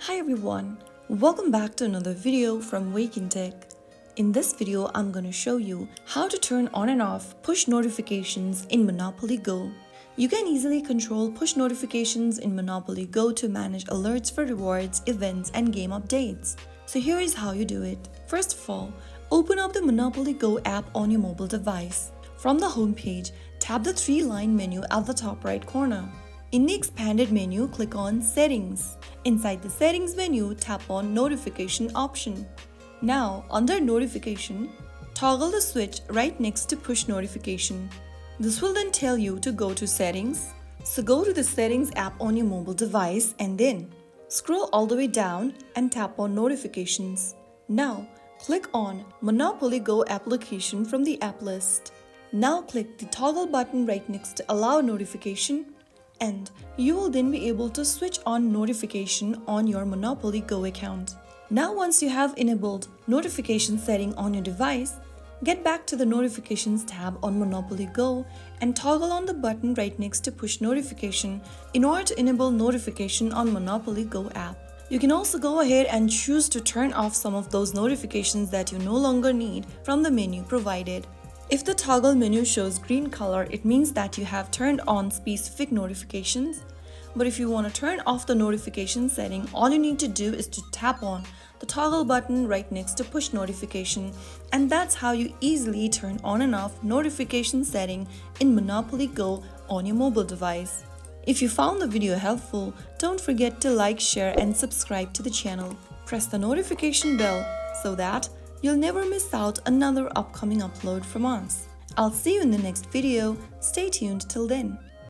Hi everyone, welcome back to another video from Wake&Tech. In this video, I'm going to show you how to turn on and off push notifications in Monopoly Go. You can easily control push notifications in Monopoly Go to manage alerts for rewards, events, and game updates. So here is how you do it. First of all, open up the Monopoly Go app on your mobile device. From the home page, tap the three-line menu at the top right corner. In the expanded menu, click on Settings. Inside the Settings menu, tap on Notification option. Now, under Notification, toggle the switch right next to Push Notification. This will then tell you to go to Settings. So go to the Settings app on your mobile device and then scroll all the way down and tap on Notifications. Now, click on Monopoly Go application from the app list. Now click the toggle button right next to Allow Notification, and you will then be able to switch on notification on your Monopoly Go account. Now once you have enabled notification setting on your device, get back to the Notifications tab on Monopoly Go and toggle on the button right next to Push Notification in order to enable notification on Monopoly Go app. You can also go ahead and choose to turn off some of those notifications that you no longer need from the menu provided. If the toggle menu shows green color, it means that you have turned on specific notifications. But if you want to turn off the notification setting, all you need to do is to tap on the toggle button right next to push notification, and that's how you easily turn on and off notification setting in Monopoly Go on your mobile device. If you found the video helpful, don't forget to like, share, and subscribe to the channel. Press the notification bell so that you'll never miss out another upcoming upload from us. I'll see you in the next video. Stay tuned till then.